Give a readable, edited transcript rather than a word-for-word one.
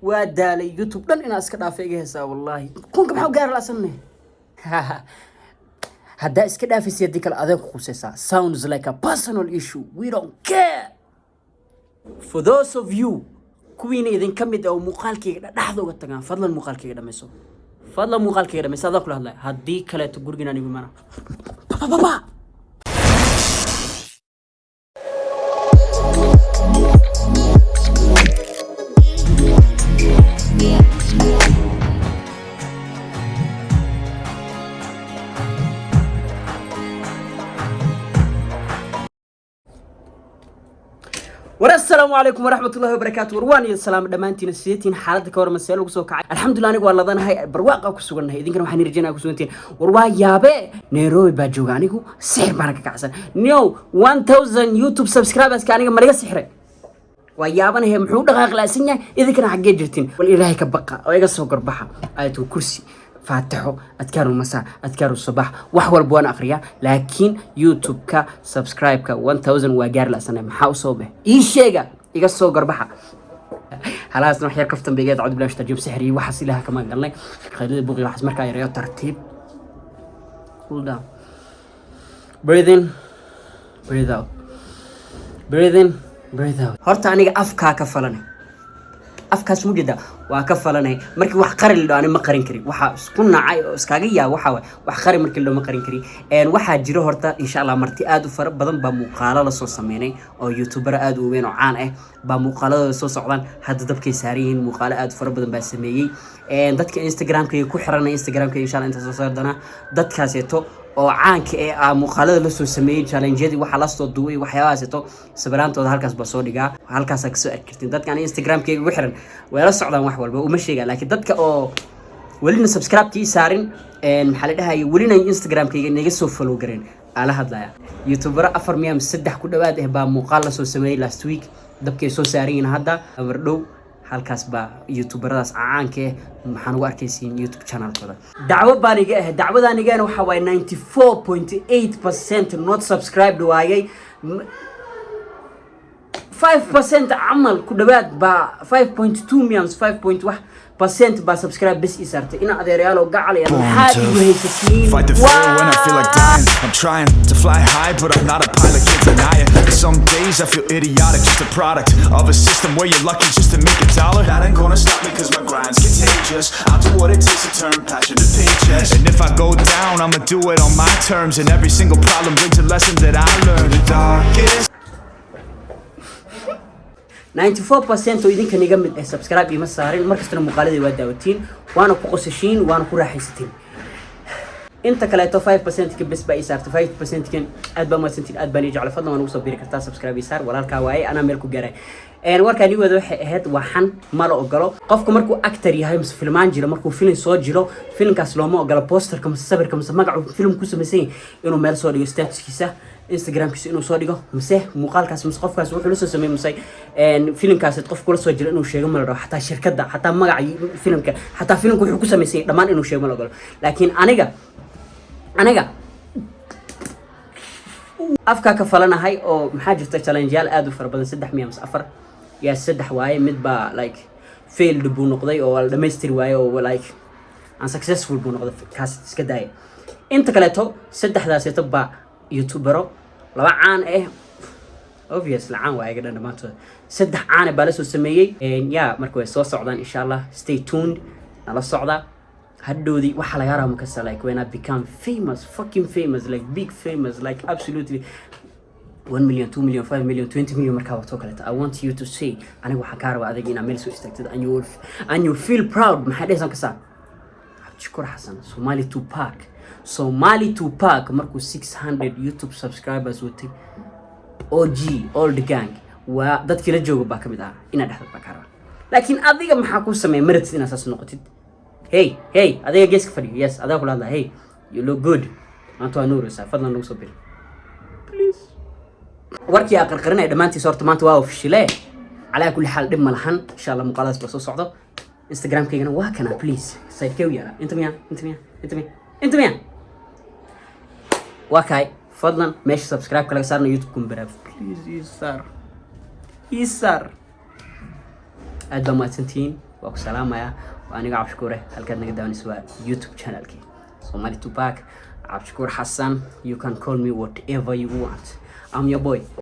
ودالي يوتيوب دن إنا اسكت دافع هسا والله كونك محاو قار لأسنه هدا اسكت دافع سيديك الأذى خصوصا sounds like a personal issue we don't care for those of you كوين إذن كمد أو مقالكي لحظة وقتنا فضلا مقالكي دمسو فضلا مقالكي دمسو هذا كله الله هدي كلا تقولنا نبي منا بابا والسلام عليكم ورحمة الله وبركاته ورواني السلام دمانتين السيتين حالتك ورا مسألة وسوق الحمد لله أنا والله ذا هاي برواقة وكسوقنا إذا كانوا حني رجعنا كسوقتين وروا يابه نيروي بجوغانيكو سحر بارك كعسل نيو 1000 يوتيوب سبسكرايبرز كانوا مريض سحر ويابنا هي محمود دقائق لاسنيا إذا كان حق جرتين والإلهي كبقى أو يقصوا قربها آية الكرسي فاتحوا أذكاروا المساء أذكاروا الصباح وحول بوان أخريا لكن يوتيوب كا سبسكرايب كا 1000 وجار لسنة محاوسوا به إيش شيء يقصوا قربها خلاص نروح يركفتم بيجاد عود بلاش تجيب سحري وحصي لها كمان قال لي خليني بقي راح اسمر كايريو ترتيب cool down breathe in breathe out breathe in breathe out horta aniga afka ka falane afkaas mujida waa ka falanay markii wax qari loo aan ma qarin kari waxa isku nacay oo iskaga yaa waxa wax qari markii loo ma qarin kari waxa jiro horta insha Allah marti aad u fara badan ba muuqaalo la soo sameeyay oo youtuber aad u weyn oo caan ah ba muuqaalada soo socdaan hadda dabkay saarayeen muuqaalo aad fara badan ba sameeyay dadka Instagram-ka ku xiran Instagram-ka insha Allah inta soo saardana dadkaaseeto oo caanka ee muuqaalada la soo sameeyay challenge-yadii waxa la soo duubay waxyaabahaas to sabiraantooda halkaas ba soo dhigaa halkaas ka soo arkirtiin dadkan Instagram-ka ugu xiran way la socdaan wax walba uma sheegaa laakiin dadka oo walina subscribe-kii saarin maxaa la dhahay walina Instagram-ka inaga soo follow gareen ala hadlaya youtuber 403 ku dhawaad ah ba muuqaal la soo sameeyay last week dabkay soo saareen hadda abardhow halkaas ba youtuberadaas caanka maxaan ugu arkaysiin YouTube channel-kooda dacwo baaniga ah dacwadaanigana waxa way 94.8% not subscribed waayay 5% amal ku dhawaad ba 5.2 million 5.1% ba subscribe bas isartay ina adeerayaal oo gacal ay maxaad u haysatiin fight the fear when I feel like dying I'm trying to fly high but I'm not a pilot can't deny it some days I feel idiotic just a product of a system where you're lucky just to make $1 that ain't gonna stop me cause my grind's contagious I'll do what it takes to turn passion to paychecks and if I go down I'ma do it on my terms and every single problem brings a lesson that I learned the darkest 94% idinka niga mid ah subscribe ima saarin markastana muuqaaladii waa daawatiin waana ku qosashiin waana ku raaxaysatiin inta kale to 5% ka bas ba isaarto 5% kan aad ba ma santiin aad baan jecel fadlan waan ugu soo biiri kartaa subscribe isaar walaalka waaye ana meel ku gaaray warkaani wada waxay ahayd waxan ma la ogolo qofka markuu actor yahay mise filmaan jiro markuu film soo jiro filmkaas looma ogolo posterka mise sawirka mise magaca film ku sameeyay inuu meel soo dhigo statuskiisa Instagram-kiisa inuu soo dhigo mise muuqaalkaas mise qofkaas wuxuu la soo sameeyay mise filmkaas qof kula soo jiro inuu sheego ma la rabo xataa shirkadda xataa magaca filmka xataa filmku wuxuu ku sameeyay dhamaan inuu sheego ma la ogolo laakiin aniga afka ka falanahay oo maxaa jirta challenge-yaal aad u fara badan 3 miya mise 4 yaa 3 waaye mid ba like failed buu noqday oo la dhameystiri waaye oo like unsuccessful buu noqday kaas iska daay inta kale to 3daas ee tabba youtubero laba caan ah obvious la caan waaye gadan dhamaantood 3 caan baa la soo sameeyay ya marka way soo socdaan insha Allah stay tuned nala socda hadhoodi waxa laga yaraa marka like when I become famous fucking famous like big famous like absolutely 1 million 2 million 5 million 20 million marka wato kale I want you to say aniga waxa ka rabaa adag ina meel soo istaagtid and you feel proud maxaa dhaysan ka saa shukr Hassan Somali Tupac markuu 600 YouTube subscribers watay OG old gang waa dadkii la jooga ba kamid ah ina dhaxal ba ka rabaa laakiin adiga maxaa ku sameeyay marid ina saas noqotid hey adiga geeska fadhiyo yes adiga kula hadla hey you look good anto anuurisa fadlan lagu soo bir please warkii aqalqarinay dhamaantii soorta maanta waa official على كل حال دم ملحن إن شاء الله مقالات بس صعدة إنستغرام كيجنا واكنا بليز سايد كيو يلا أنت مين واكاي فضلا ماشي سبسكرايب كلا صارنا يوتيوب كم براف بليز يسار أدم ما تنتين واكو سلام يا وأنا عبد الشكور هل كان نقدر نسوى يوتيوب channel كي Somali Tupac عبد الشكور حسن you can call me whatever you want I'm your boy